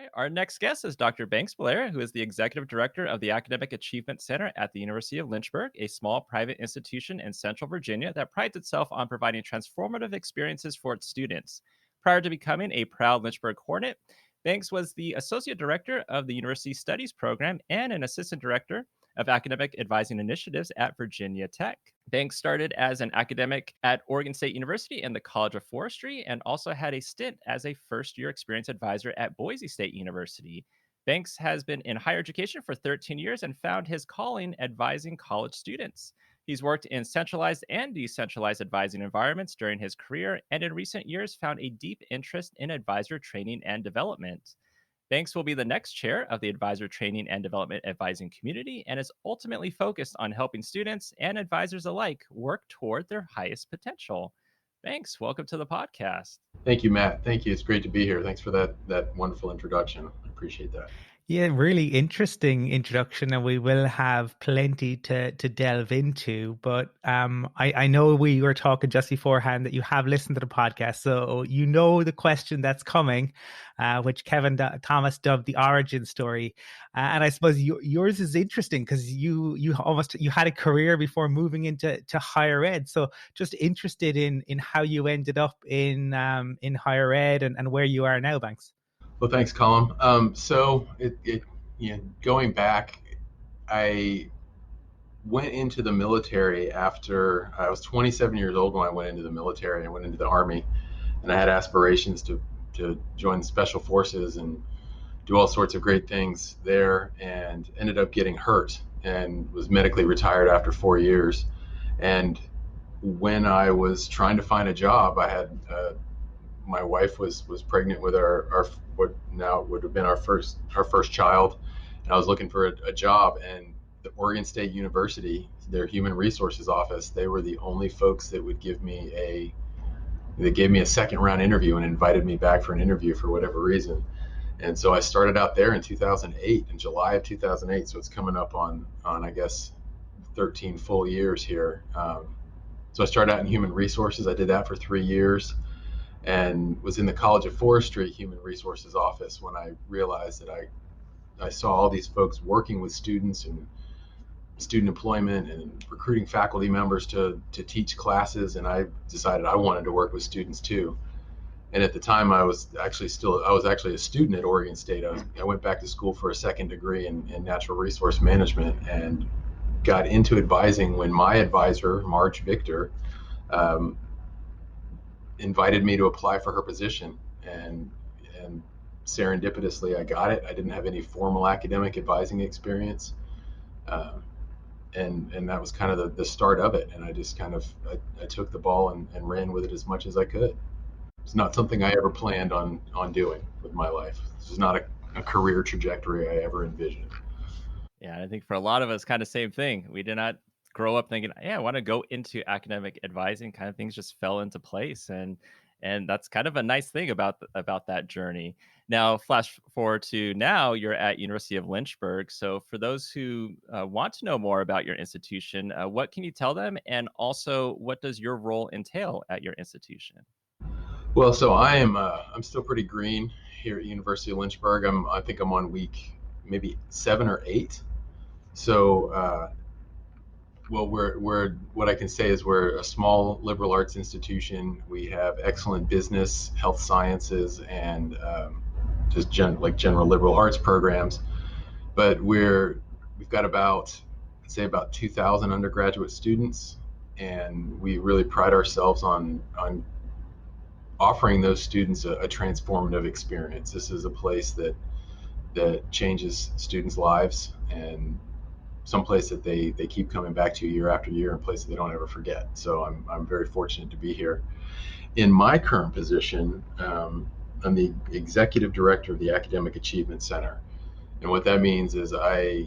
All right, our next guest is Dr. Banks Blair, who is the executive director of the Academic Achievement Center at the University of Lynchburg, a small private institution in Central Virginia that prides itself on providing transformative experiences for its students. Prior to becoming a proud Lynchburg Hornet, Banks was the associate director of the University Studies program and an assistant director of academic advising initiatives at Virginia Tech. Banks started as an academic at Oregon State University and the College of Forestry and also had a stint as a first year experience advisor at Boise State University. Banks has been in higher education for 13 years and found his calling advising college students. He's worked in centralized and decentralized advising environments during his career and in recent years found a deep interest in advisor training and development. Banks will be the next chair of the Advisor Training and Development Advising Community and is ultimately focused on helping students and advisors alike work toward their highest potential. Banks, welcome to the podcast. Thank you, Matt. Thank you. It's great to be here. Thanks for that wonderful introduction. I appreciate that. Yeah, really interesting introduction, and we will have plenty to delve into. But I know we were talking just beforehand that you have listened to the podcast, so you know the question that's coming, which Kevin Thomas dubbed the origin story. And I suppose yours is interesting because you had a career before moving into higher ed. So just interested in how you ended up in higher ed and where you are now, Banks. Well, thanks, Colin. So going back, I went into the military after I was 27 years old when I went into the military. I went into the Army, and I had aspirations to join the Special Forces and do all sorts of great things there, and ended up getting hurt and was medically retired after 4 years. And when I was trying to find a job, I had my wife was pregnant with our what now would have been our first child, and I was looking for a job, and the Oregon State University, their human resources office, they were the only folks that would give me a second round interview and invited me back for an interview for whatever reason. And so I started out there in 2008, in July of 2008. So it's coming up on I guess 13 full years here. So I started out in human resources. I did that for 3 years, and was in the College of Forestry Human Resources office when I realized that I saw all these folks working with students and student employment and recruiting faculty members to teach classes, and I decided I wanted to work with students too. And at the time, I was actually a student at Oregon State. I went back to school for a second degree in natural resource management and got into advising when my advisor, Marge Victor, invited me to apply for her position, and serendipitously I got it. I didn't have any formal academic advising experience, and that was kind of the start of it. And I just I took the ball and ran with it as much as I could. It's not something I ever planned on doing with my life. This is not a career trajectory I ever envisioned. Yeah, I think for a lot of us, kind of same thing. We did not grow up thinking, "Yeah, I want to go into academic advising." Kind of things just fell into place, and that's kind of a nice thing about that journey. Now, flash forward to now, you're at University of Lynchburg. So, for those who want to know more about your institution, what can you tell them, and also what does your role entail at your institution? Well, so I'm still pretty green here at University of Lynchburg. I think I'm on week maybe 7 or 8. So, well, we're what I can say is we're a small liberal arts institution. We have excellent business, health sciences, and just general liberal arts programs. But we've got about 2,000 undergraduate students, and we really pride ourselves on offering those students a transformative experience. This is a place that changes students' lives, and someplace that they keep coming back to year after year, and a place that they don't ever forget. So I'm very fortunate to be here. In my current position, I'm the executive director of the Academic Achievement Center. And what that means is I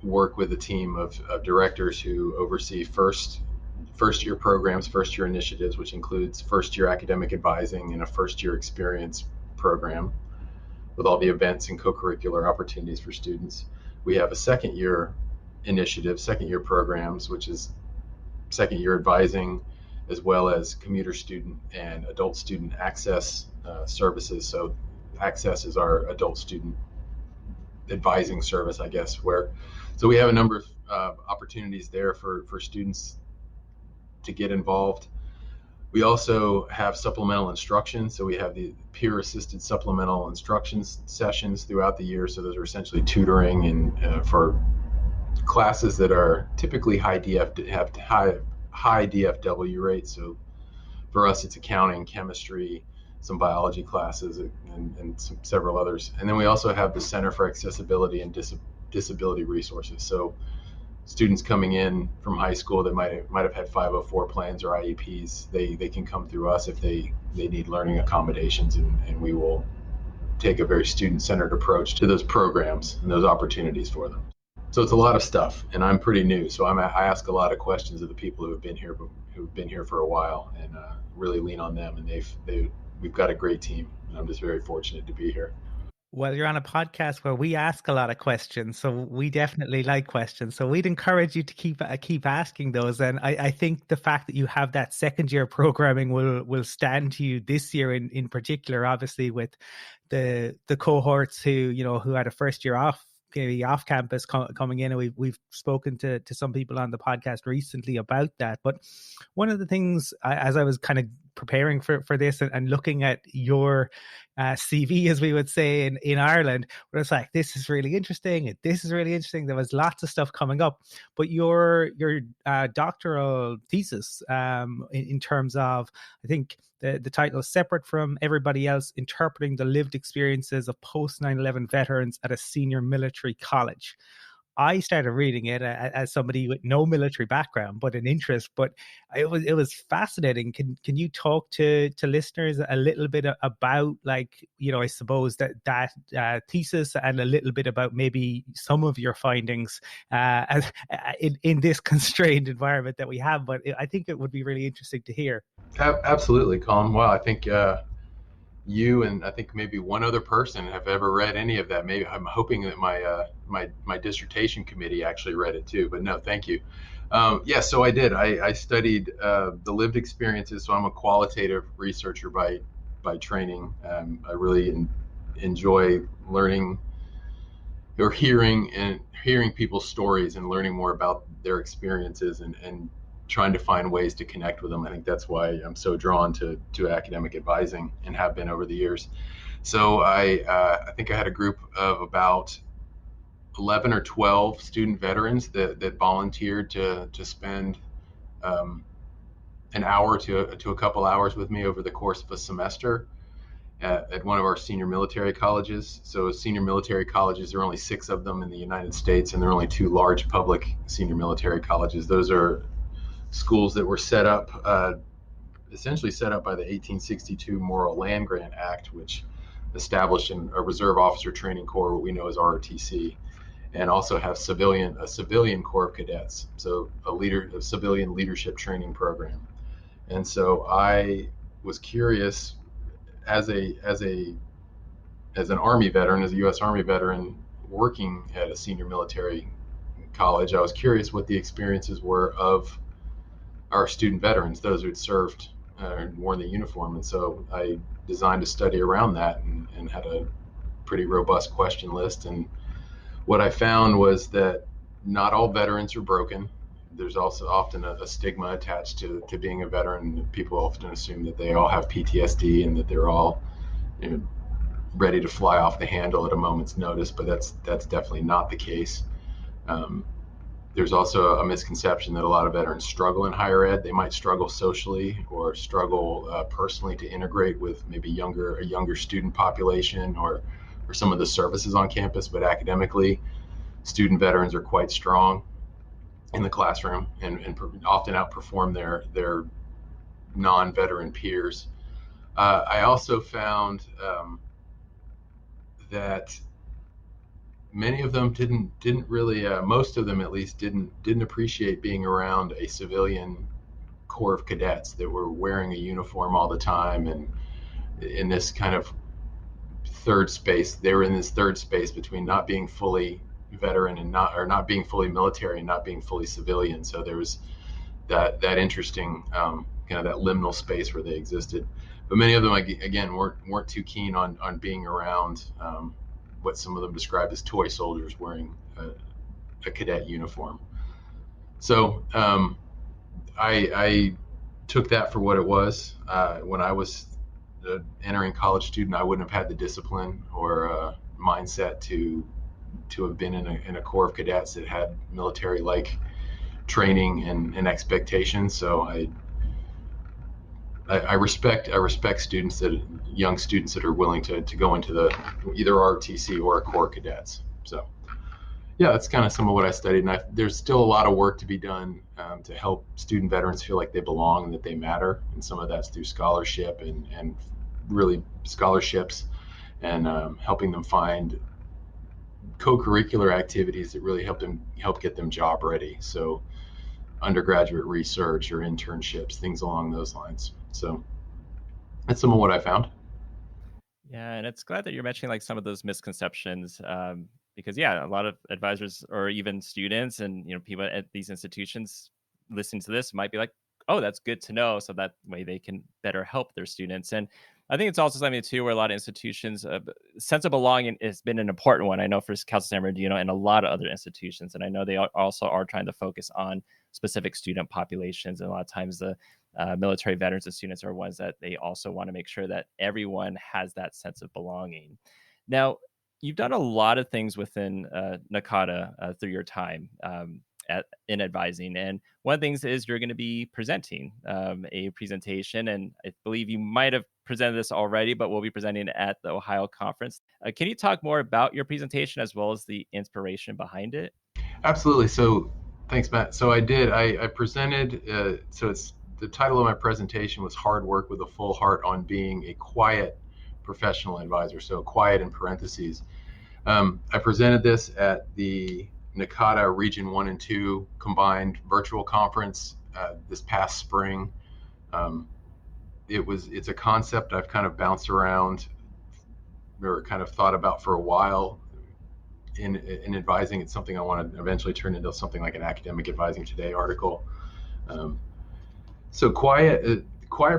work with a team of directors who oversee first year programs, first year initiatives, which includes first year academic advising and a first year experience program with all the events and co-curricular opportunities for students. We have a second year initiative, second year programs, which is second year advising, as well as commuter student and adult student access services. So accesses our adult student advising service, I guess, so we have a number of opportunities there for students to get involved. We also have supplemental instruction. So we have the peer assisted supplemental instructions sessions throughout the year. So those are essentially tutoring and for classes that are typically high DFW rates. So for us, it's accounting, chemistry, some biology classes, and several others. And then we also have the Center for Accessibility and Disability Resources. So students coming in from high school that might have had 504 plans or IEPs, they can come through us if they need learning accommodations, and we will take a very student-centered approach to those programs and those opportunities for them. So it's a lot of stuff, and I'm pretty new, so I ask a lot of questions of the people who've been here for a while, and really lean on them. And we've got a great team, and I'm just very fortunate to be here. Well, you're on a podcast where we ask a lot of questions, so we definitely like questions. So we'd encourage you to keep asking those. And I think the fact that you have that second year programming will stand to you this year in particular, obviously with the cohorts who had a first year off, maybe off campus coming in, and we've spoken to some people on the podcast recently about that. But one of the things, as I was kind of preparing for this and looking at your CV, as we would say in Ireland, where it's like, this is really interesting, this is really interesting. There was lots of stuff coming up, but your doctoral thesis, in terms of, I think the title is Separate from Everybody Else, Interpreting the Lived Experiences of Post 9/11 Veterans at a Senior Military College. I started reading it as somebody with no military background, but an interest. But it was fascinating. Can you talk to listeners a little bit about, like, I suppose that thesis, and a little bit about maybe some of your findings in this constrained environment that we have? But I think it would be really interesting to hear. Absolutely, Colin. Well, I think you and I think maybe one other person have ever read any of that. Maybe I'm hoping that my dissertation committee actually read it too. But no, thank you. Yeah, so I did. I studied the lived experiences. So I'm a qualitative researcher by training. I really enjoy learning or hearing people's stories and learning more about their experiences and trying to find ways to connect with them. I think that's why I'm so drawn to academic advising and have been over the years. So I think I had a group of about 11 or 12 student veterans that volunteered to spend an hour to a couple hours with me over the course of a semester at one of our senior military colleges. So senior military colleges, there are only 6 of them in the United States, and there are only 2 large public senior military colleges. Those are schools that were essentially set up by the 1862 Morrill Land Grant Act, which established a Reserve Officer Training Corps, what we know as ROTC, and also have a civilian Corps of Cadets, so a civilian leadership training program. And so I was curious, as an Army veteran, as a U.S. Army veteran working at a senior military college, I was curious what the experiences were of our student veterans, those who had served and worn the uniform. And so I designed a study around that and had a pretty robust question list. And what I found was that not all veterans are broken. There's also often a stigma attached to being a veteran. People often assume that they all have PTSD and that they're all ready to fly off the handle at a moment's notice, but that's definitely not the case. There's also a misconception that a lot of veterans struggle in higher ed. They might struggle socially or struggle personally to integrate with maybe a younger student population or some of the services on campus, but academically, student veterans are quite strong in the classroom and often outperform their non-veteran peers. I also found that many of them didn't really, most of them at least didn't appreciate being around a civilian Corps of Cadets that were wearing a uniform all the time, and in this kind of third space. They were in this third space between not being fully veteran and not being fully military and not being fully civilian. So there was that interesting kind of that liminal space where they existed. but many of them, again, weren't too keen on being around what some of them described as toy soldiers wearing a cadet uniform. So I took that for what it was. When I was entering college student, I wouldn't have had the discipline or mindset to have been in a corps of cadets that had military-like training and expectations. So I respect students young students that are willing to go into the either ROTC or a corps of cadets. So yeah, that's kind of some of what I studied, and there's still a lot of work to be done to help student veterans feel like they belong and that they matter, and some of that's through scholarship and really scholarships and helping them find co-curricular activities that really help get them job ready. So undergraduate research or internships, things along those lines. So that's some of what I found. Yeah, and it's glad that you're mentioning like some of those misconceptions, because yeah, a lot of advisors or even students and people at these institutions listening to this might be like, oh, that's good to know, so that way they can better help their students. And I think it's also something too where a lot of institutions, sense of belonging has been an important one. I know for Cal San Bernardino and a lot of other institutions, and I know they also are trying to focus on specific student populations. And a lot of times the military veterans and students are ones that they also want to make sure that everyone has that sense of belonging. Now, you've done a lot of things within NACADA through your time in advising. And one of the things is you're going to be presenting a presentation. And I believe you might have presented this already, but we'll be presenting at the Ohio conference. Can you talk more about your presentation as well as the inspiration behind it? Absolutely. So thanks, Matt. So I did. I presented. So it's the title of my presentation was "Hard Work with a Full Heart on Being a Quiet Professional Advisor." So quiet in parentheses. I presented this at the NACADA Region 1 and 2 combined virtual conference this past spring. It's a concept I've kind of bounced around or kind of thought about for a while. In advising, it's something I want to eventually turn into something like an Academic Advising Today article. So quiet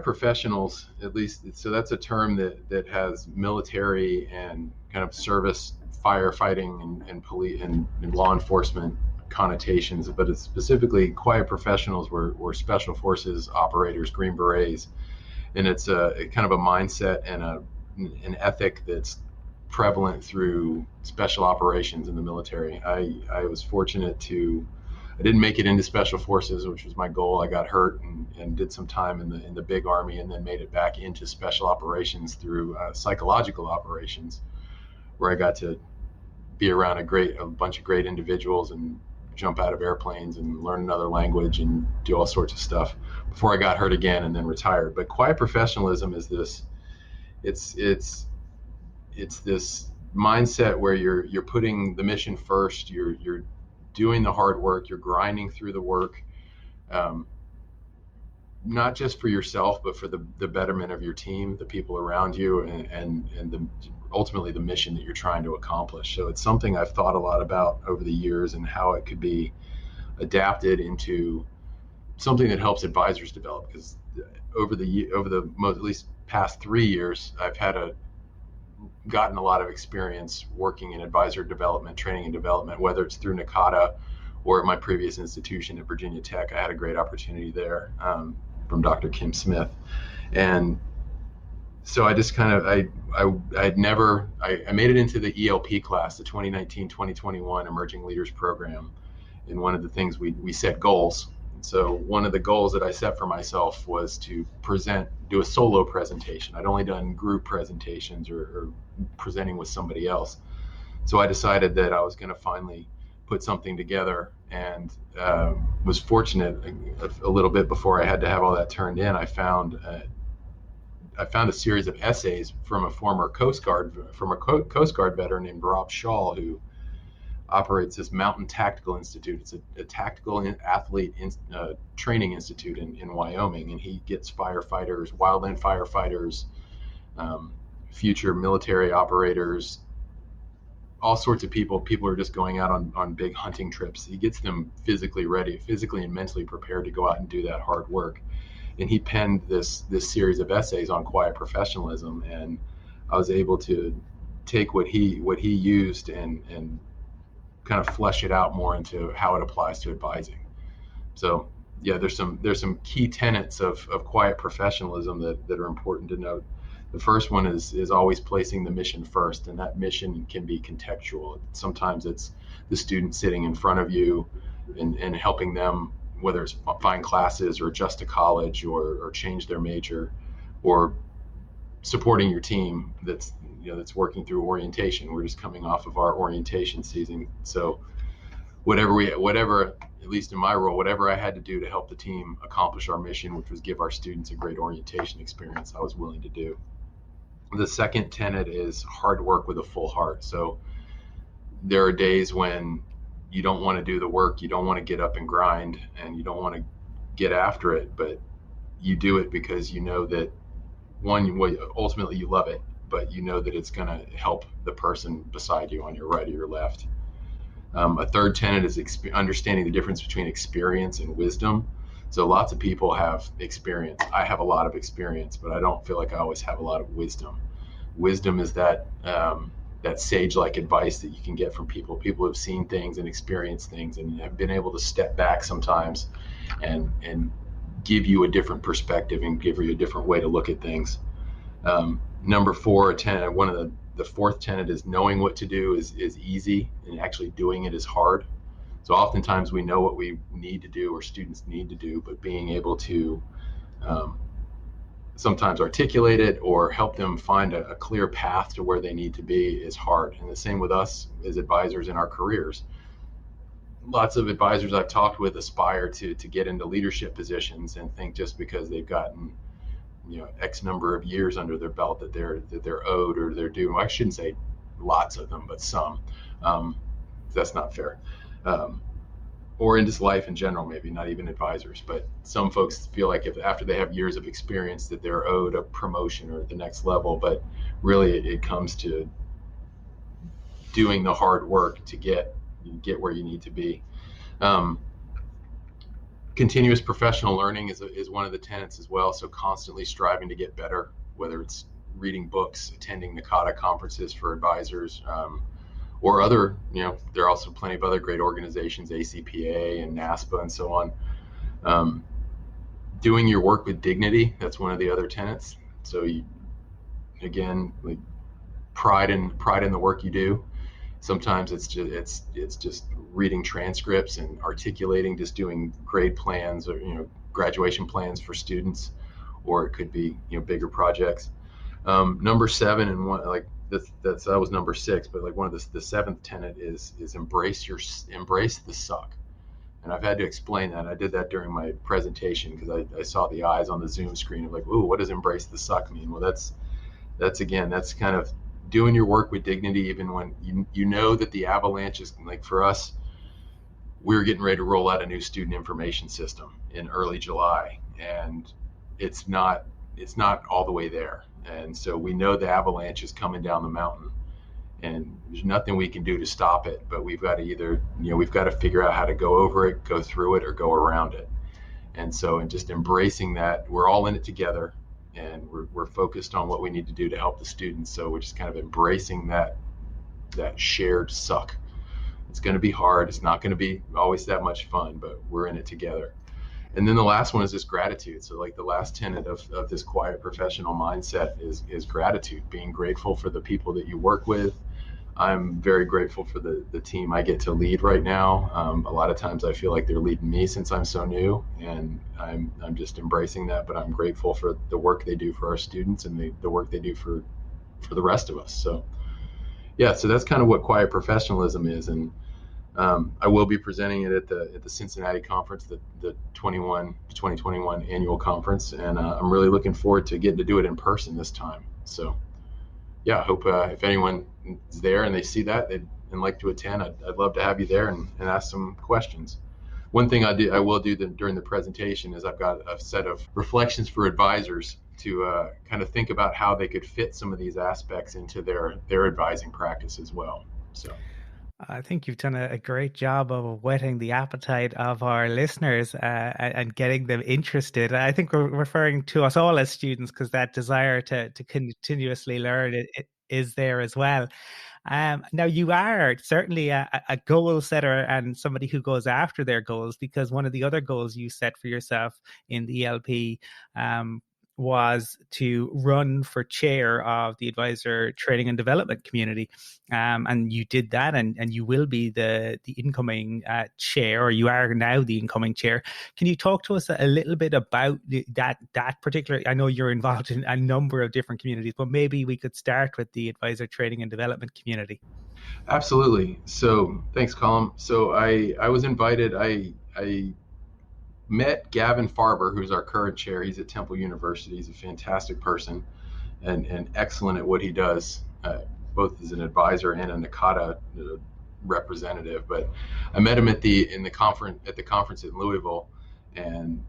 professionals, at least, so that's a term that has military and kind of service, firefighting and police and law enforcement connotations, but it's specifically quiet professionals were special forces operators, Green Berets, and it's a kind of a mindset and an ethic that's prevalent through special operations in the military. I was fortunate I didn't make it into special forces, which was my goal. I got hurt and did some time in the big army, and then made it back into special operations through psychological operations, where I got to be around a bunch of great individuals and jump out of airplanes and learn another language and do all sorts of stuff before I got hurt again and then retired. But quiet professionalism is this. It's this mindset where you're putting the mission first. You're doing the hard work. You're grinding through the work, not just for yourself, but for the betterment of your team, the people around you, and ultimately the mission that you're trying to accomplish. So it's something I've thought a lot about over the years and how it could be adapted into something that helps advisors develop. Because over the most, at least past 3 years, I've gotten a lot of experience working in advisor development, training and development, whether it's through NACADA or at my previous institution at Virginia Tech. I had a great opportunity there from Dr. Kim Smith. And so I just kind of, I made it into the ELP class, the 2019-2021 Emerging Leaders Program. And one of the things we set goals. So one of the goals that I set for myself was to do a solo presentation. I'd only done group presentations or presenting with somebody else. So I decided that I was going to finally put something together, and was fortunate a little bit before I had to have all that turned in. I found a series of essays from a former Coast Guard veteran named Rob Shaw, who operates this Mountain Tactical Institute. It's a tactical athlete training institute in Wyoming, and he gets firefighters, wildland firefighters, future military operators, all sorts of people who are just going out on big hunting trips. He gets them physically ready, physically and mentally prepared to go out and do that hard work. and he penned this series of essays on quiet professionalism, and I was able to take what he used and kind of flesh it out more into how it applies to advising. So yeah, there's some key tenets of quiet professionalism that are important to note. The first one is always placing the mission first, and that mission can be contextual. Sometimes it's the student sitting in front of you and helping them, whether it's find classes or adjust to college or change their major, or supporting your team that's working through orientation. We're just coming off of our orientation season, so whatever, at least in my role, whatever I had to do to help the team accomplish our mission, which was give our students a great orientation experience, I was willing to do. The second tenet is hard work with a full heart. So there are days when you don't want to do the work, you don't want to get up and grind, and you don't want to get after it, but you do it because you know that, one, ultimately you love it, but you know that it's going to help the person beside you on your right or your left. A third tenet is understanding the difference between experience and wisdom. So lots of people have experience. I have a lot of experience, but I don't feel like I always have a lot of wisdom. Wisdom is that sage-like advice that you can get from people who have seen things and experienced things and have been able to step back sometimes and give you a different perspective and give you a different way to look at things. Number four, one of the fourth tenet is knowing what to do is easy, and actually doing it is hard. So oftentimes we know what we need to do or students need to do, but being able to sometimes articulate it or help them find a clear path to where they need to be is hard. And the same with us as advisors in our careers. Lots of advisors I've talked with aspire to get into leadership positions and think just because they've gotten X number of years under their belt that they're owed or they're due. Well, I shouldn't say lots of them, but some. That's not fair. Or in just life in general, maybe not even advisors, but some folks feel like if after they have years of experience that they're owed a promotion or at the next level, but really it comes to doing the hard work to get where you need to be. Continuous professional learning is one of the tenets as well. So constantly striving to get better, whether it's reading books, attending NACADA conferences for advisors, or other, there are also plenty of other great organizations, ACPA and NASPA and so on. Doing your work with dignity, that's one of the other tenets. So again, like pride in the work you do. Sometimes it's just reading transcripts and articulating, just doing grade plans or graduation plans for students, or it could be bigger projects. Number 7 and one, like that was number 6, but like one of the seventh tenet is embrace the suck. And I've had to explain that. I did that during my presentation because I saw the eyes on the Zoom screen of like, ooh, what does embrace the suck mean? Well, that's kind of doing your work with dignity, even when you know that the avalanche is, like for us, we're getting ready to roll out a new student information system in early July, and it's not all the way there. And so we know the avalanche is coming down the mountain, and there's nothing we can do to stop it, but we've got to we've got to figure out how to go over it, go through it, or go around it. And so, and just embracing that we're all in it together, and we're focused on what we need to do to help the students. So we're just kind of embracing that shared suck. It's going to be hard. It's not going to be always that much fun, but we're in it together. And then the last one is just gratitude. So like the last tenet of this quiet professional mindset is gratitude, being grateful for the people that you work with. I'm very grateful for the team I get to lead right now. A lot of times I feel like they're leading me since I'm so new, and I'm just embracing that, but I'm grateful for the work they do for our students and the work they do for the rest of us. So yeah, so that's kind of what quiet professionalism is. And I will be presenting it at the Cincinnati conference, the 2021 annual conference, and I'm really looking forward to getting to do it in person this time. So yeah, I hope if anyone is there and they see that and like to attend, I'd love to have you there and ask some questions. One thing I will do during the presentation is I've got a set of reflections for advisors to kind of think about how they could fit some of these aspects into their advising practice as well. So I think you've done a great job of whetting the appetite of our listeners and getting them interested. I think we're referring to us all as students because that desire to continuously learn it is there as well. Now, you are certainly a goal setter and somebody who goes after their goals, because one of the other goals you set for yourself in the ELP was to run for chair of the advisor training and development community. And you did that, and you will be the incoming chair, or you are now the incoming chair. Can you talk to us a little bit about that particular? I know you're involved in a number of different communities, but maybe we could start with the advisor training and development community. Absolutely. So thanks, Colin. So I was invited. I met Gavin Farber, who's our current chair. He's at Temple University. He's a fantastic person and excellent at what he does, both as an advisor and a NACADA representative. But I met him at the conference in Louisville, and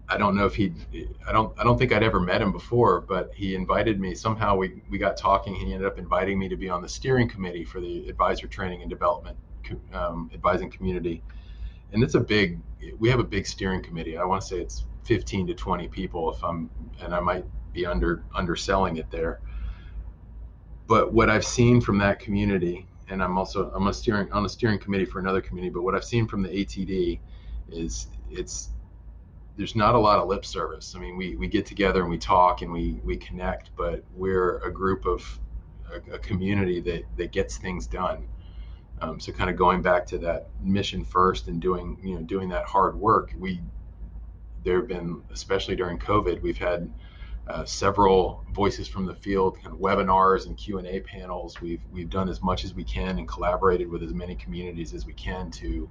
I don't know if I don't think I'd ever met him before, but he invited me. Somehow we got talking. He ended up inviting me to be on the steering committee for the advisor training and development advising community. And we have a big steering committee. I want to say it's 15 to 20 people and I might be underselling it there. But what I've seen from that community, and I'm on a steering committee for another community, but what I've seen from the ATD is there's not a lot of lip service. I mean, we get together and we talk and we connect, but we're a group of a community that gets things done. So kind of going back to that mission first and doing that hard work, there have been, especially during COVID, we've had several voices from the field, kind of webinars and Q&A panels. We've done as much as we can and collaborated with as many communities as we can to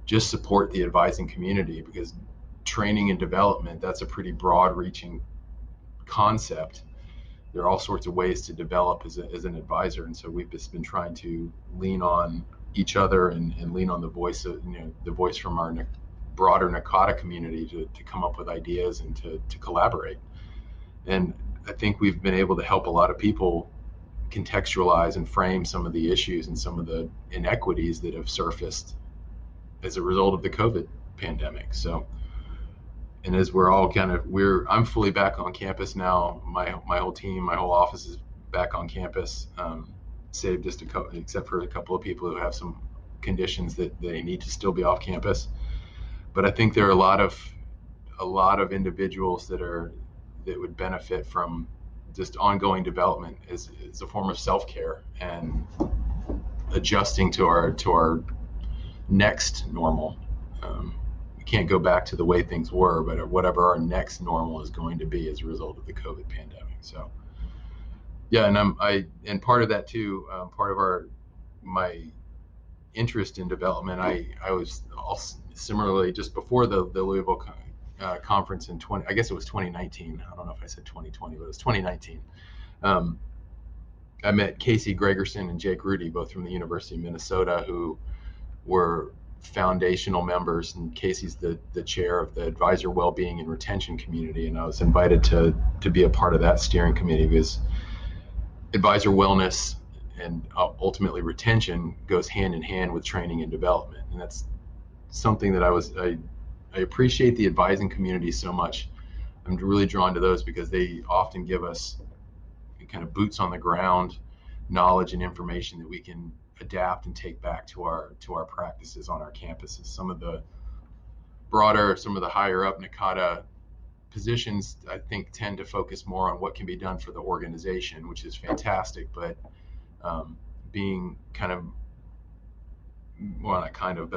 just support the advising community, because training and development, that's a pretty broad reaching concept. There are all sorts of ways to develop as an advisor, and so we've just been trying to lean on each other and lean on the voice from our broader NACADA community to come up with ideas and to collaborate. And I think we've been able to help a lot of people contextualize and frame some of the issues and some of the inequities that have surfaced as a result of the COVID pandemic. So, and as I'm fully back on campus now. My whole team, my whole office is back on campus, save just except for a couple of people who have some conditions that they need to still be off campus. But I think there are a lot of individuals that would benefit from just ongoing development as a form of self-care and adjusting to our next normal. We can't go back to the way things were, but whatever our next normal is going to be as a result of the COVID pandemic. So, yeah, and part of that too, part of my interest in development, I was also similarly just before the Louisville conference in I guess it was 2019. I don't know if I said 2020, but it was 2019. I met Casey Gregerson and Jake Rudy, both from the University of Minnesota, who were foundational members, and Casey's the chair of the advisor wellbeing and retention community, and I was invited to be a part of that steering committee, because advisor wellness and ultimately retention goes hand in hand with training and development. And that's something that I appreciate the advising community so much. I'm really drawn to those because they often give us kind of boots on the ground knowledge and information that we can adapt and take back to our practices on our campuses. Some of the higher up NACADA positions, I think, tend to focus more on what can be done for the organization, which is fantastic. But being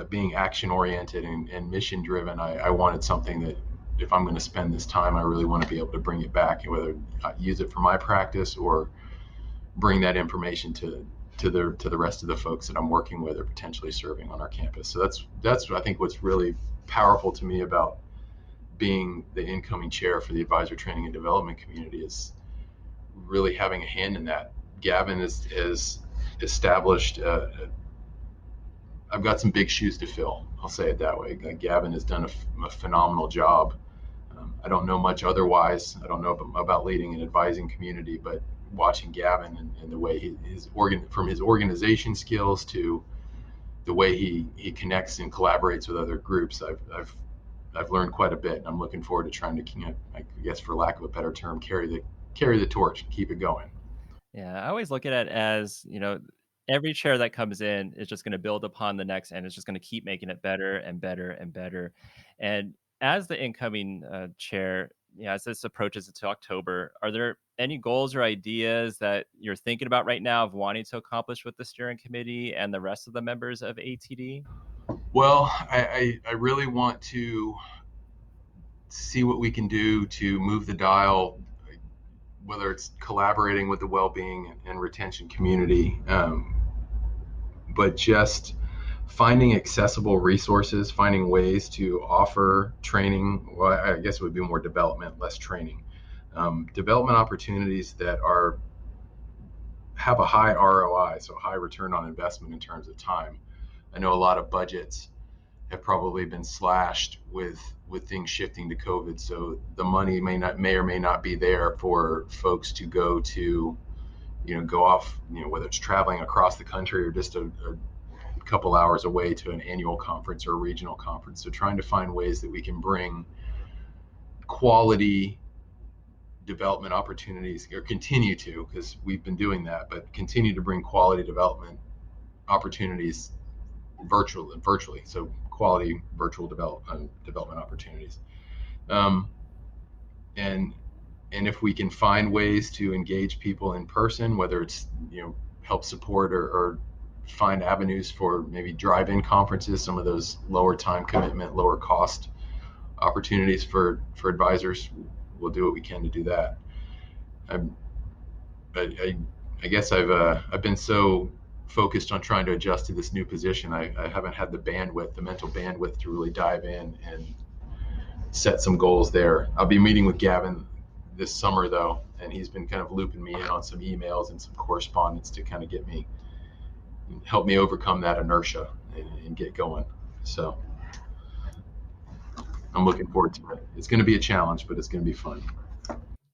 being action oriented and mission driven, I wanted something that, if I'm going to spend this time, I really want to be able to bring it back, and whether I use it for my practice or bring that information to the rest of the folks that I'm working with or potentially serving on our campus. So that's I think what's really powerful to me about being the incoming chair for the advisor training and development community, is really having a hand in that. Gavin has established I've got some big shoes to fill. I'll say it that way. Gavin has done a phenomenal job. I don't know much otherwise. I don't know about leading an advising community, but watching Gavin and the way from his organization skills to the way he connects and collaborates with other groups, I've learned quite a bit. And I'm looking forward to trying to, I guess for lack of a better term, carry the torch and keep it going. Yeah, I always look at it as, every chair that comes in is just going to build upon the next, and it's just going to keep making it better and better and better. And as the incoming chair, as this approaches into October, are there any goals or ideas that you're thinking about right now of wanting to accomplish with the steering committee and the rest of the members of ATD? Well, I really want to see what we can do to move the dial, whether it's collaborating with the well-being and retention community, but just finding accessible resources, finding ways to offer training. Well, I guess it would be more development, less training. Development opportunities that have a high ROI, so high return on investment in terms of time. I know a lot of budgets have probably been slashed with things shifting to COVID, so the money may or may not be there for folks to go to, go off, whether it's traveling across the country or just a couple hours away to an annual conference or a regional conference. So trying to find ways that we can bring quality development opportunities, or continue to, because we've been doing that, but continue to bring quality development opportunities virtually. So quality virtual development opportunities. And if we can find ways to engage people in person, whether it's, help support or find avenues for maybe drive-in conferences, some of those lower time commitment, lower cost opportunities for advisors, we'll do what we can to do that. I guess I've been so focused on trying to adjust to this new position. I haven't had the mental bandwidth to really dive in and set some goals there. I'll be meeting with Gavin this summer though, and he's been kind of looping me in on some emails and some correspondence to kind of help me overcome that inertia and get going. So I'm looking forward to it. It's going to be a challenge, but it's going to be fun.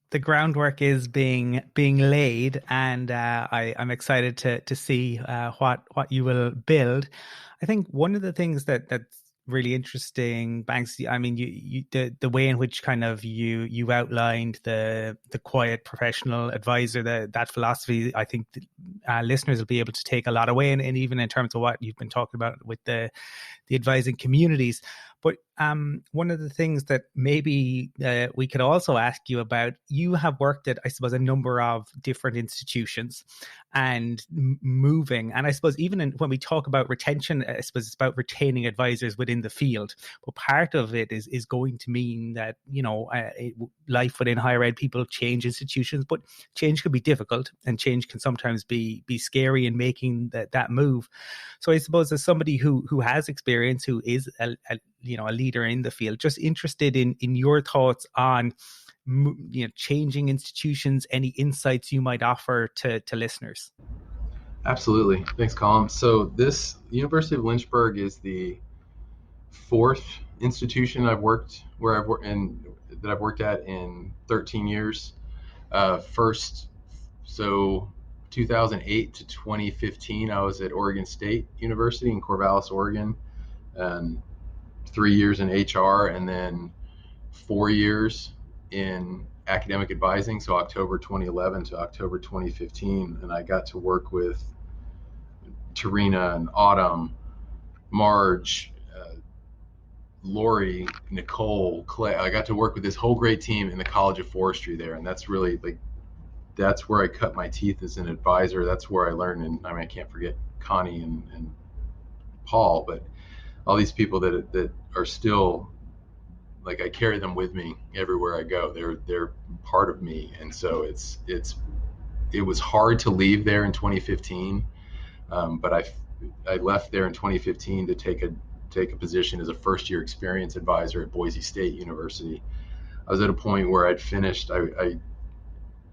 The groundwork is being laid, and I'm excited to see what you will build. I think one of the things that's really interesting, Banks, I mean, the way in which kind of you outlined the quiet professional advisor, that philosophy, I think listeners will be able to take a lot away, and even in terms of what you've been talking about with the advising communities. But one of the things that maybe we could also ask you about, you have worked at, I suppose, a number of different institutions and moving. And I suppose even when we talk about retention, I suppose it's about retaining advisors within the field. But part of it is going to mean that, life within higher ed, people change institutions, but change can be difficult and change can sometimes be scary in making that move. So I suppose as somebody who has experience, who is a leader in the field, just interested in your thoughts on changing institutions, any insights you might offer to listeners. Absolutely. Thanks, Colin. So this University of Lynchburg is the fourth institution I've worked at in 13 years. First, so 2008 to 2015, I was at Oregon State University in Corvallis, Oregon, and 3 years in HR, and then 4 years in academic advising, so October 2011 to October 2015, and I got to work with Tarina and Autumn, Marge, Lori, Nicole, Clay. I got to work with this whole great team in the College of Forestry there, and that's really that's where I cut my teeth as an advisor. That's where I learned, and I can't forget Connie and Paul, but all these people that are still, I carry them with me everywhere I go. They're part of me, and so it was hard to leave there in 2015, but I left there in 2015 to take a position as a first-year experience advisor at Boise State University. I was at a point where I'd finished. I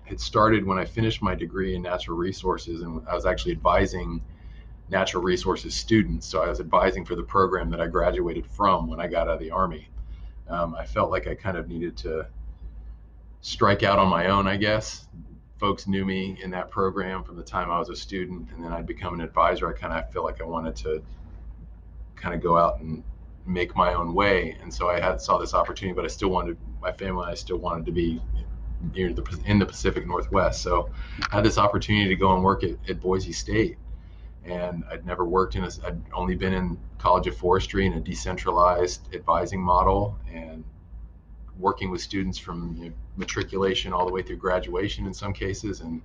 had started when I finished my degree in natural resources, and I was actually advising natural resources students. So I was advising for the program that I graduated from when I got out of the Army. I felt like I kind of needed to strike out on my own, I guess, folks knew me in that program from the time I was a student, and then I'd become an advisor. I kind of feel like I wanted to kind of go out and make my own way, and so I saw this opportunity, but I still wanted my family. I still wanted to be in the Pacific Northwest. So I had this opportunity to go and work at Boise State, and I'd never worked I'd only been in College of Forestry in a decentralized advising model, and working with students from matriculation all the way through graduation in some cases, and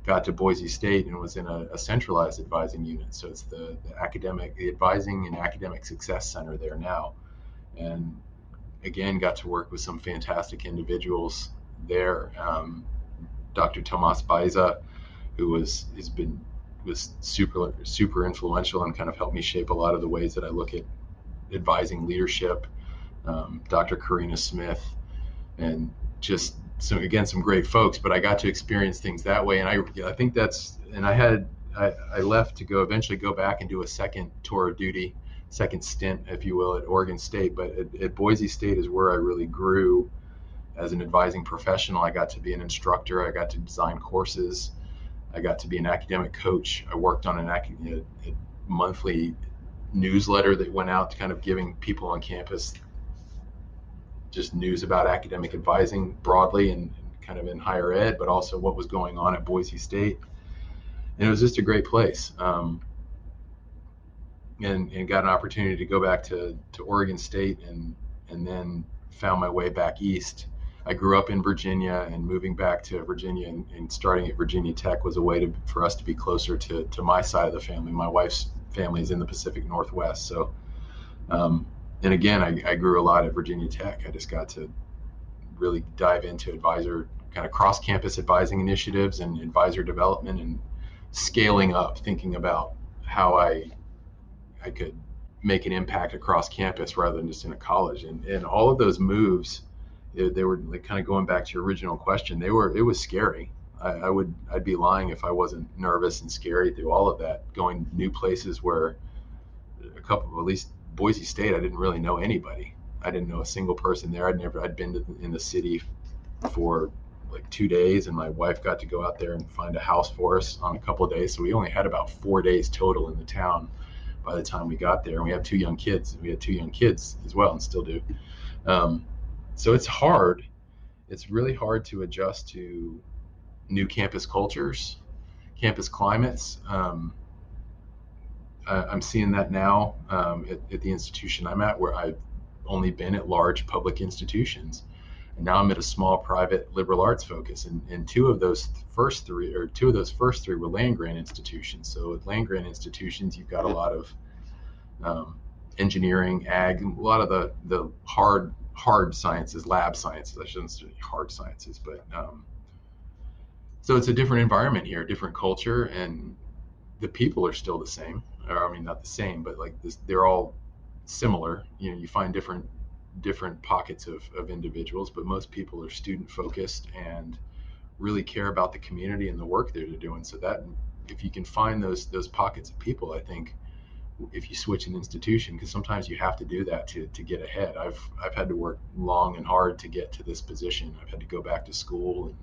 got to Boise State and was in a centralized advising unit. So it's the advising and academic success center there now. And again, got to work with some fantastic individuals there. Dr. Tomas Baiza, who was super influential and kind of helped me shape a lot of the ways that I look at advising leadership. Dr. Karina Smith, and just some great folks. But I got to experience things that way, and I think I left to eventually go back and do a second tour of duty, second stint, if you will, at Oregon State. But at Boise State is where I really grew as an advising professional. I got to be an instructor. I got to design courses. I got to be an academic coach. I worked on a monthly newsletter that went out to kind of giving people on campus just news about academic advising broadly and kind of in higher ed, but also what was going on at Boise State. And it was just a great place. And got an opportunity to go back to Oregon State, and then found my way back east. I grew up in Virginia, and moving back to Virginia and starting at Virginia Tech was a way for us to be closer to my side of the family. My wife's family is in the Pacific Northwest. So, and again, I grew a lot at Virginia Tech. I just got to really dive into kind of cross-campus advising initiatives and advisor development, and scaling up, thinking about how I could make an impact across campus rather than just in a college. And all of those moves, they were like, kind of going back to your original question, it was scary. I'd be lying if I wasn't nervous and scary through all of that, going new places where at least Boise State, I didn't really know anybody. I didn't know a single person there. I'd been in the city for like 2 days, and my wife got to go out there and find a house for us on a couple of days. So we only had about 4 days total in the town by the time we got there. And we had 2 young kids. We had 2 young kids as well, and still do. So it's hard. It's really hard to adjust to new campus cultures, campus climates. I'm seeing that now at the institution I'm at, where I've only been at large public institutions. And now I'm at a small private liberal arts focus. And two of those first three were land grant institutions. So at land grant institutions, you've got a lot of engineering, ag, a lot of the hard sciences, lab sciences. I shouldn't say hard sciences, but so it's a different environment here, different culture, and the people are still the same. Or, I mean, not the same, but like this, they're all similar. You find different pockets of individuals, but most people are student focused and really care about the community and the work that they're doing. So that if you can find those pockets of people, I think if you switch an institution, because sometimes you have to do that to get ahead. I've had to work long and hard to get to this position. I've had to go back to school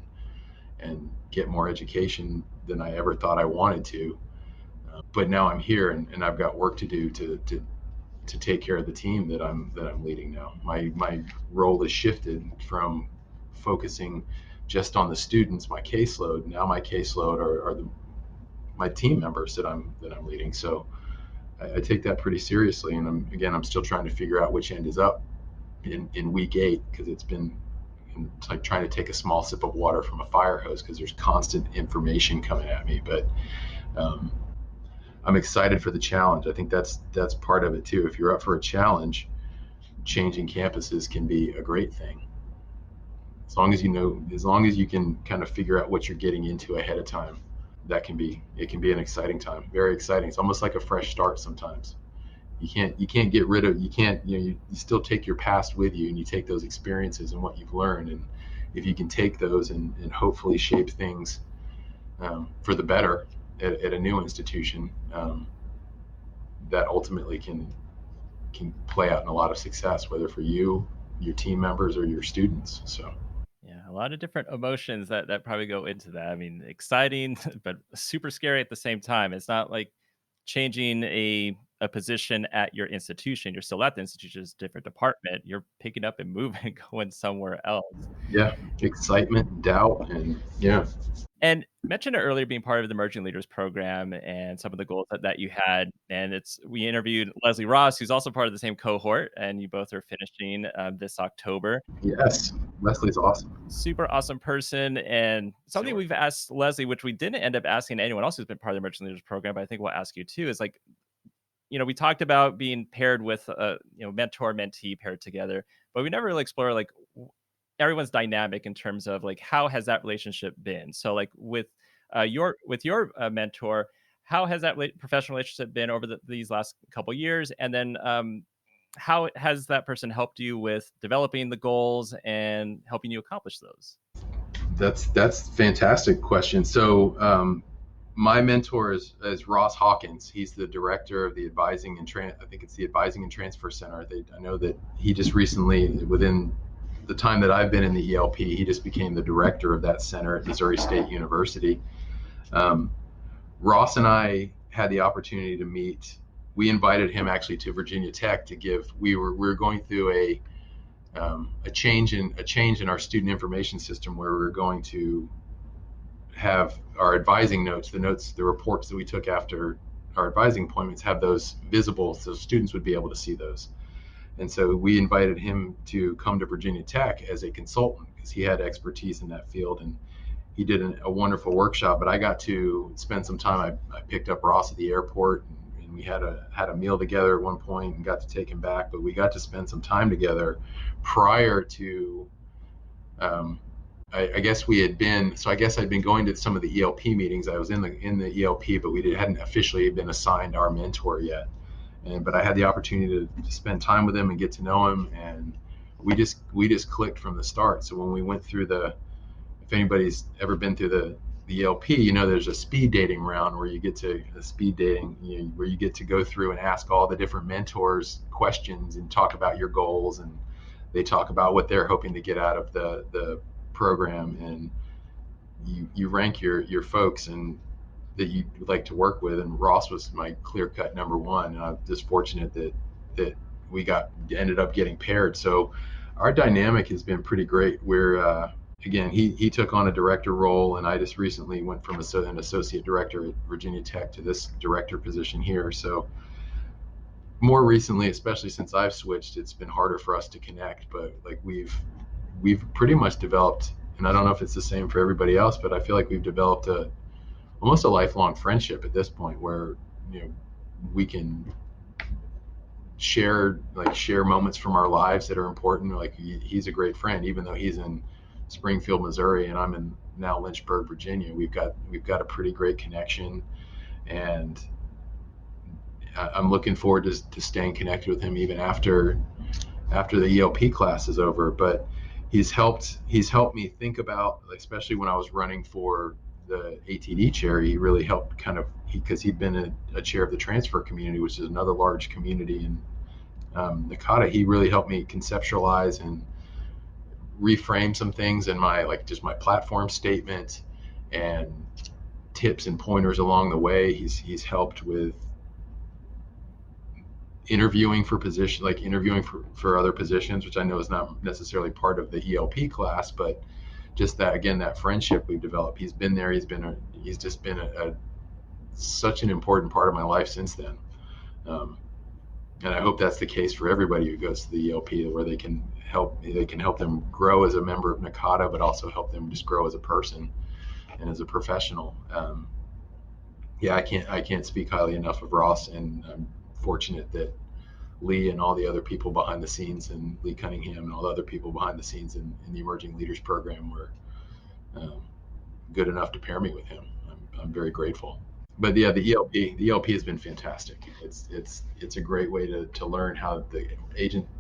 and get more education than I ever thought I wanted to. But now I'm here, and I've got work to do to take care of the team that I'm leading now. My role has shifted from focusing just on the students, my caseload. Now my caseload are my team members that I'm leading. So I take that pretty seriously, and I'm still trying to figure out which end is up in week 8, because it's like trying to take a small sip of water from a fire hose, because there's constant information coming at me. But I'm excited for the challenge. I think that's part of it too. If you're up for a challenge, changing campuses can be a great thing. As long as you can kind of figure out what you're getting into ahead of time, it can be an exciting time. Very exciting. It's almost like a fresh start sometimes. You can't get rid of, you still take your past with you, and you take those experiences and what you've learned. And if you can take those and hopefully shape things for the better at a new institution, that ultimately can play out in a lot of success, whether for you, your team members, or your students. So yeah, lot of different emotions that probably go into that. I mean, exciting, but super scary at the same time. It's not like changing a position at your institution. You're still at the institution, it's a different department. You're picking up and moving, going somewhere else. Yeah, excitement, doubt, and yeah. And mentioned earlier being part of the Emerging Leaders Program and some of the goals that you had. And we interviewed Leslie Ross, who's also part of the same cohort, and you both are finishing this October. Yes, Leslie's awesome. Super awesome person. And something Sure. we've asked Leslie, which we didn't end up asking anyone else who's been part of the Emerging Leaders Program, but I think we'll ask you too, is like, we talked about being paired with mentor mentee paired together, but we never really explored like everyone's dynamic in terms of like how has that relationship been. So like with your mentor, how has that professional relationship been over these last couple years, and then how has that person helped you with developing the goals and helping you accomplish those? That's fantastic question. So my mentor is Ross Hawkins. He's the director of the Advising and I think it's the Advising and Transfer Center. I know that he just recently, within the time that I've been in the ELP, he just became the director of that center at Missouri State University. Ross and I had the opportunity to meet. We invited him actually to Virginia Tech to give. We were going through a change in our student information system where we were going to have our advising notes, the reports that we took after our advising appointments, have those visible so students would be able to see those. And so we invited him to come to Virginia Tech as a consultant because he had expertise in that field, and he did a wonderful workshop. But I got to spend some time. I picked up Ross at the airport, and we had a meal together at one point and got to take him back. But we got to spend some time together prior to I guess we had been, so I guess I'd been going to some of the ELP meetings. I was in the ELP, but hadn't officially been assigned our mentor yet. But I had the opportunity to spend time with him and get to know him, and we just clicked from the start. So when we went through if anybody's ever been through the ELP, there's a speed dating round where you get to where you get to go through and ask all the different mentors questions and talk about your goals, and they talk about what they're hoping to get out of the program, and you rank your folks and that you like to work with. And Ross was my clear-cut number one, and I'm just fortunate that we ended up getting paired. So our dynamic has been pretty great. We're again, he took on a director role, and I just recently went from an associate director at Virginia Tech to this director position here. So more recently, especially since I've switched, it's been harder for us to connect, but like we've pretty much developed, and I don't know if it's the same for everybody else, but I feel like we've developed almost a lifelong friendship at this point, where we can share moments from our lives that are important. Like he's a great friend, even though he's in Springfield, Missouri, and I'm in now Lynchburg, Virginia. We've got a pretty great connection, and I'm looking forward to staying connected with him even after the ELP class is over. But he's helped me think about, especially when I was running for the ATD chair, he really helped because he'd been a chair of the transfer community, which is another large community in Nakata. He really helped me conceptualize and reframe some things in my platform statement and tips and pointers along the way. He's helped with interviewing for for other positions, which I know is not necessarily part of the ELP class, but just that friendship we've developed. He's been there. He's just been such an important part of my life since then. And I hope that's the case for everybody who goes to the ELP, where they can help them grow as a member of Nakata, but also help them just grow as a person and as a professional. I can't speak highly enough of Ross, and I'm fortunate that Lee and all the other people behind the scenes, and Lee Cunningham and all the other people behind the scenes in the Emerging Leaders Program were good enough to pair me with him. I'm very grateful. But yeah, the ELP has been fantastic. It's a great way to learn how the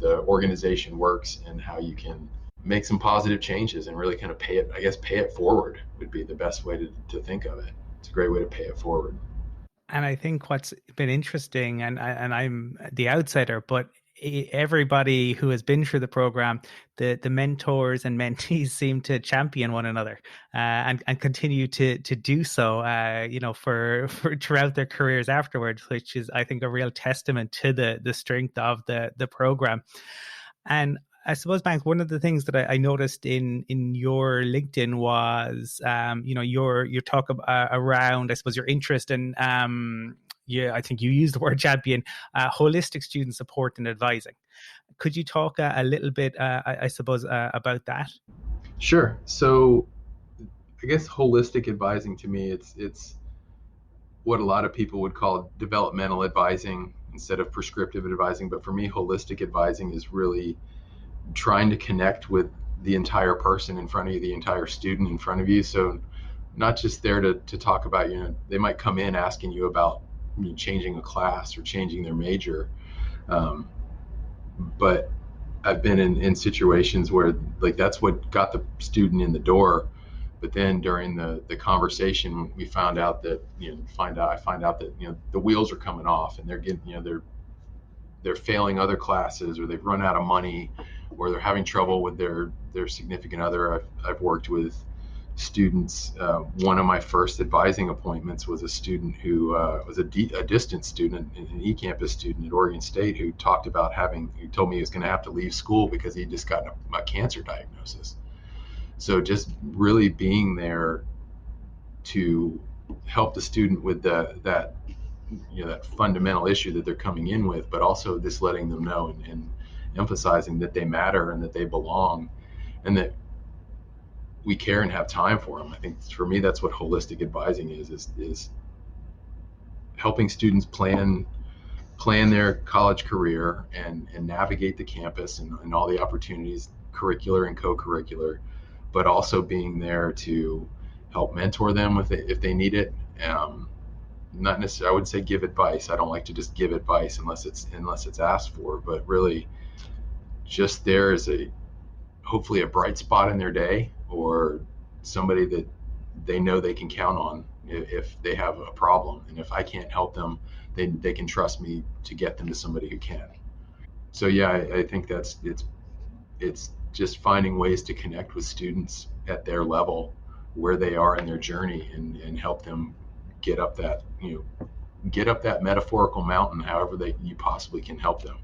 organization works, and how you can make some positive changes and really kind of pay it forward would be the best way to think of it. It's a great way to pay it forward. And I think what's been interesting, and I'm the outsider, but everybody who has been through the program, the mentors and mentees seem to champion one another, and continue to do so, for throughout their careers afterwards, which is, I think, a real testament to the strength of the program. And I suppose, Banks, one of the things that I noticed in your LinkedIn was, your talk around, I suppose, your interest in, yeah, I think you used the word champion, holistic student support and advising. Could you talk a little bit, I suppose, about that? Sure. So I guess holistic advising to me, it's what a lot of people would call developmental advising instead of prescriptive advising. But for me, holistic advising is really trying to connect with the entire person in front of you, the entire student in front of you. So not just there to talk about, they might come in asking you about changing a class or changing their major. Um, but I've been in situations where like that's what got the student in the door. But then during the conversation, we found out that, I find out that, the wheels are coming off and they're getting, they're failing other classes, or they've run out of money, or they're having trouble with their significant other. I've worked with students. One of my first advising appointments was a student who was a distant student, an e-campus student at Oregon State, who talked about he told me he was going to have to leave school because he'd just gotten a cancer diagnosis. So just really being there to help the student with that fundamental issue that they're coming in with, but also just letting them know and emphasizing that they matter and that they belong and that we care and have time for them. I think for me, that's what holistic advising is helping students plan their college career and navigate the campus and all the opportunities, curricular and co-curricular, but also being there to help mentor them if they need it. Not necessarily, I wouldn't say give advice. I don't like to just give advice unless it's asked for, but really just there as hopefully a bright spot in their day, or somebody that they know they can count on if they have a problem. And if I can't help them, they can trust me to get them to somebody who can. So yeah, I think it's just finding ways to connect with students at their level, where they are in their journey, and help them get up that metaphorical mountain however you possibly can help them.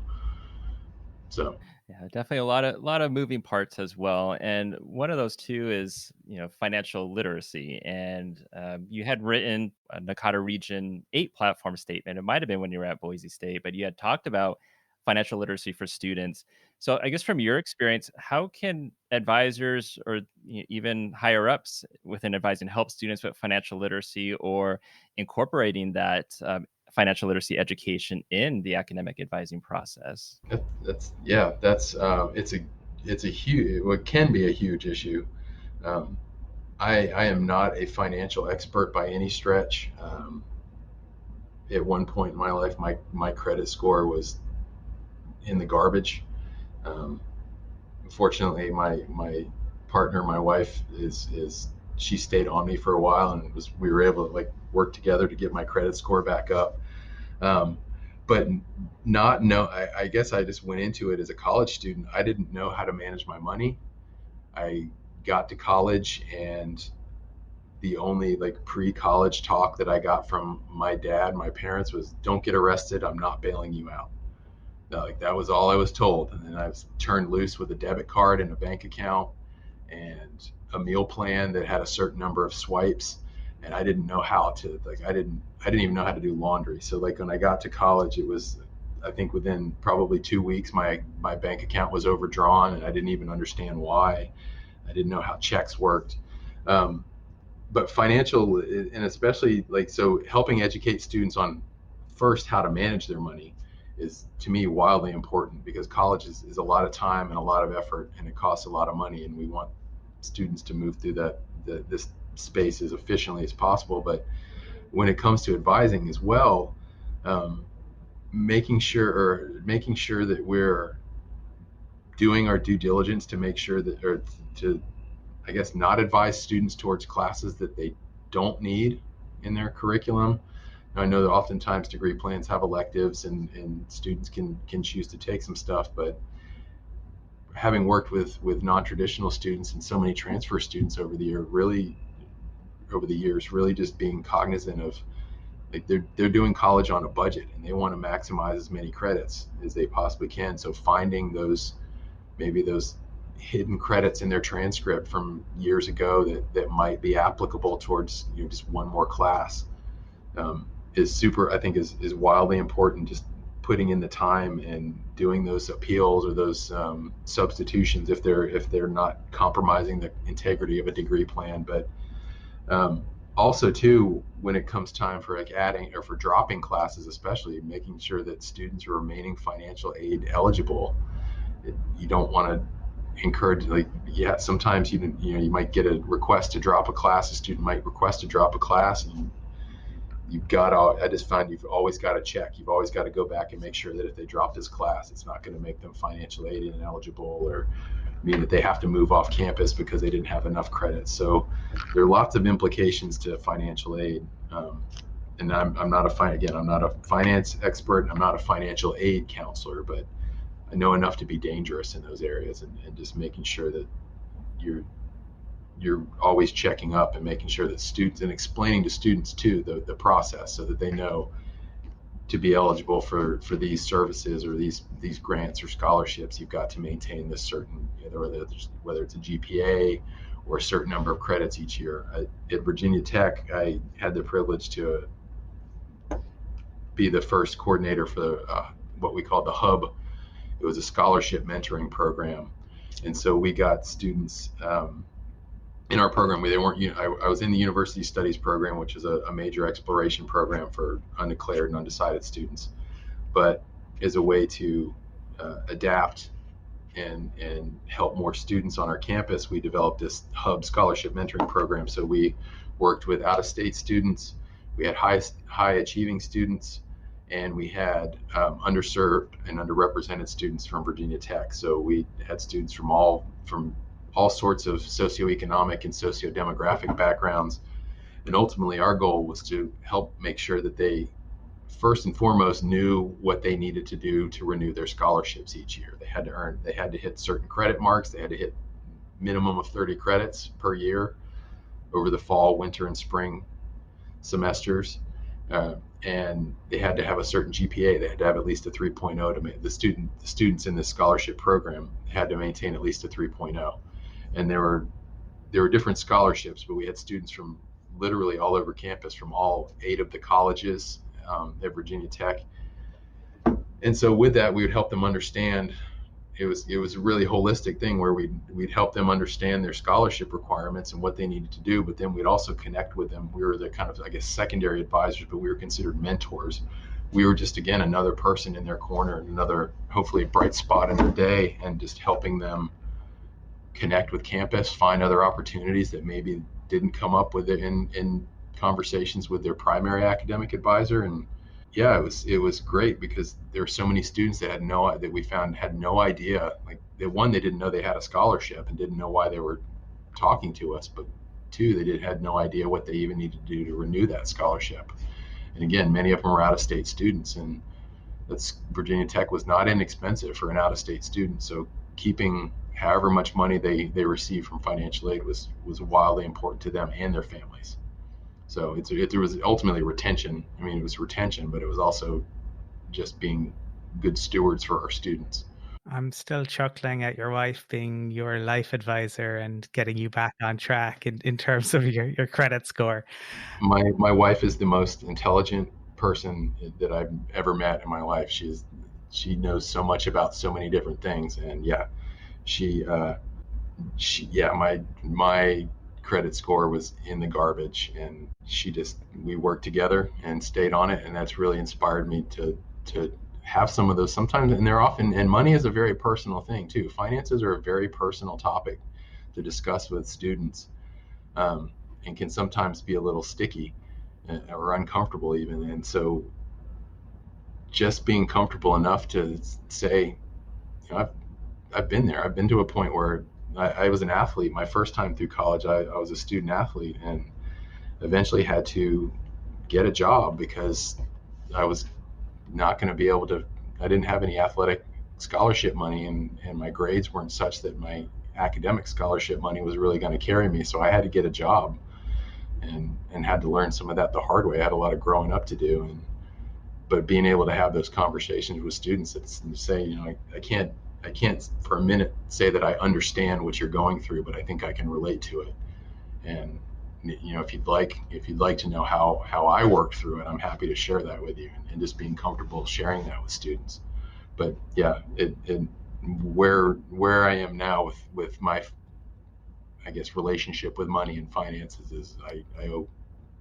So Yeah, definitely a lot of moving parts as well. And one of those too is, financial literacy. And you had written a Nakata Region 8 platform statement. It might have been when you were at Boise State, but you had talked about financial literacy for students. So I guess from your experience, how can advisors or even higher ups within advising help students with financial literacy, or incorporating that financial literacy education in the academic advising process? It's a huge, what can be a huge issue. Um, I am not a financial expert by any stretch. At one point in my life, my credit score was in the garbage. Um, Fortunately, my partner, my wife, is she stayed on me for a while, and we were able to like work together to get my credit score back up. Um, but not know, I guess I just went into it as a college student. I didn't know how to manage my money. I got to college, and the only like pre-college talk that I got from my dad, my parents, was don't get arrested. I'm not bailing you out. Like that was all I was told. And then I was turned loose with a debit card and a bank account and a meal plan that had a certain number of swipes. And I didn't know how to, like, I didn't even know how to do laundry. So like when I got to college, it was, I think within probably 2 weeks, my bank account was overdrawn, and I didn't even understand why. I didn't know how checks worked. Um, but financial, and especially like, so helping educate students on first how to manage their money is to me wildly important, because college is a lot of time and a lot of effort, and it costs a lot of money, and we want students to move through this space as efficiently as possible. But when it comes to advising as well, um, making sure that we're doing our due diligence to make sure that, or to, I guess, not advise students towards classes that they don't need in their curriculum, I know that oftentimes degree plans have electives and students can choose to take some stuff, but having worked with non-traditional students and so many transfer students over the years, really just being cognizant of, like, they're doing college on a budget and they want to maximize as many credits as they possibly can. So finding those hidden credits in their transcript from years ago that might be applicable towards, just one more class, is super, I think, is wildly important. Just putting in the time and doing those appeals or those substitutions if they're not compromising the integrity of a degree plan. But also too, when it comes time for like adding or for dropping classes, especially making sure that students are remaining financial aid eligible. You don't want to encourage, like, yeah, sometimes you might get a request to drop a class. A student might request to drop a class, and you've got to, I just find you've always got to check. You've always got to go back and make sure that if they drop this class, it's not going to make them financial aid ineligible or mean that they have to move off campus because they didn't have enough credits. So there are lots of implications to financial aid. And I'm not I'm not a finance expert. I'm not a financial aid counselor, but I know enough to be dangerous in those areas, and just making sure that you're you're always checking up and making sure that students, and explaining to students too the process, so that they know to be eligible for these services or these grants or scholarships, you've got to maintain this certain, whether it's a GPA or a certain number of credits each year. At Virginia Tech, I had the privilege to be the first coordinator for what we called the Hub. It was a scholarship mentoring program, and so we got students in our program. They weren't. I was in the University Studies program, which is a major exploration program for undeclared and undecided students. But as a way to adapt and help more students on our campus, we developed this Hub scholarship mentoring program. So we worked with out-of-state students, we had high achieving students, and we had underserved and underrepresented students from Virginia Tech. So we had students from all sorts of socioeconomic and socio-demographic backgrounds. And ultimately, our goal was to help make sure that they first and foremost knew what they needed to do to renew their scholarships each year. They had to hit certain credit marks. They had to hit minimum of 30 credits per year over the fall, winter, and spring semesters. And they had to have a certain GPA. They had to have at least a 3.0 to make the students in this scholarship program had to maintain at least a 3.0. And there were different scholarships, but we had students from literally all over campus, from all 8 of the colleges at Virginia Tech. And so with that, we would help them understand. It was a really holistic thing where we'd help them understand their scholarship requirements and what they needed to do, but then we'd also connect with them. We were the kind of, I guess, secondary advisors, but we were considered mentors. We were just, again, another person in their corner, another, hopefully, a bright spot in their day, and just helping them connect with campus, find other opportunities that maybe didn't come up with it in conversations with their primary academic advisor. And yeah, it was great because there were so many students that we found had no idea. Like, they didn't know they had a scholarship and didn't know why they were talking to us, but 2, they had no idea what they even needed to do to renew that scholarship. And again, many of them were out-of-state students, and Virginia Tech was not inexpensive for an out-of-state student. So keeping however much money they received from financial aid was wildly important to them and their families. So it was ultimately retention. I mean, it was retention, but it was also just being good stewards for our students. I'm still chuckling at your wife being your life advisor and getting you back on track in terms of your credit score. My wife is the most intelligent person that I've ever met in my life. She knows so much about so many different things, and yeah, she my credit score was in the garbage, and we worked together and stayed on it, and that's really inspired me to have some of those sometimes. And they're often, and money is a very personal thing too. Finances are a very personal topic to discuss with students, and can sometimes be a little sticky or uncomfortable even. And so just being comfortable enough to say, I've been there. I've been to a point where I was an athlete. My first time through college, I was a student athlete, and eventually had to get a job because I was not going to be able to. I didn't have any athletic scholarship money, and my grades weren't such that my academic scholarship money was really going to carry me. So I had to get a job, and had to learn some of that the hard way. I had a lot of growing up to do, but being able to have those conversations with students that say, I can't for a minute say that I understand what you're going through, but I think I can relate to it. And if you'd like to know how I worked through it, I'm happy to share that with you, and just being comfortable sharing that with students. But yeah, where I am now with my, I guess, relationship with money and finances is I owe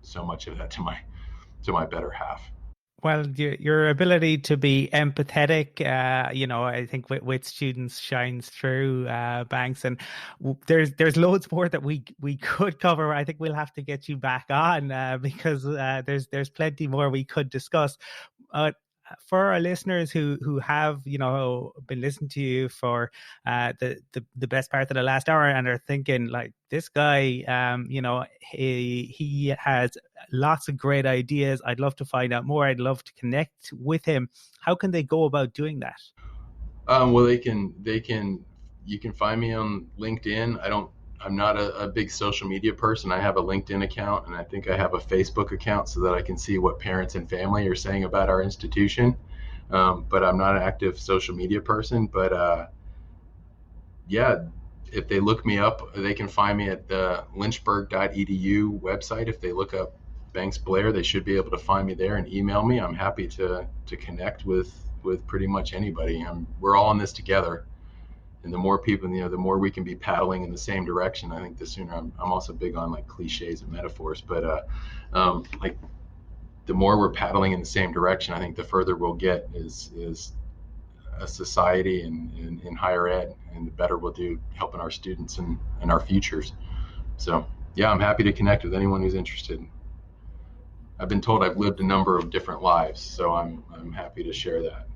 so much of that to my better half. Well, your ability to be empathetic, I think with students shines through, Banks. And there's loads more that we could cover. I think we'll have to get you back on because there's plenty more we could discuss. For our listeners who have been listening to you for the best part of the last hour and are thinking like, this guy, he has lots of great ideas. I'd love to find out more. I'd love to connect with him. How can they go about doing that? Well, you can find me on LinkedIn. I'm not a big social media person. I have a LinkedIn account, and I think I have a Facebook account so that I can see what parents and family are saying about our institution. But I'm not an active social media person. But yeah, if they look me up, they can find me at the lynchburg.edu website. If they look up Banks Blair, they should be able to find me there and email me. I'm happy to connect with pretty much anybody. We're all in this together. And the more people, the more we can be paddling in the same direction. I think the sooner. I'm also big on like cliches and metaphors, but like the more we're paddling in the same direction, I think the further we'll get is a society in higher ed, and the better we'll do helping our students and our futures. So yeah, I'm happy to connect with anyone who's interested. I've been told I've lived a number of different lives, so I'm happy to share that.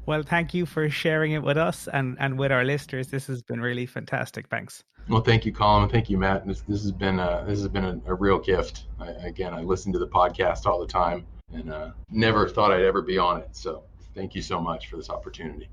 Well, thank you for sharing it with us and with our listeners. This has been really fantastic. Thanks. Well, thank you, Colin, and thank you, Matt. This has been a real gift. I listen to the podcast all the time, and never thought I'd ever be on it. So thank you so much for this opportunity.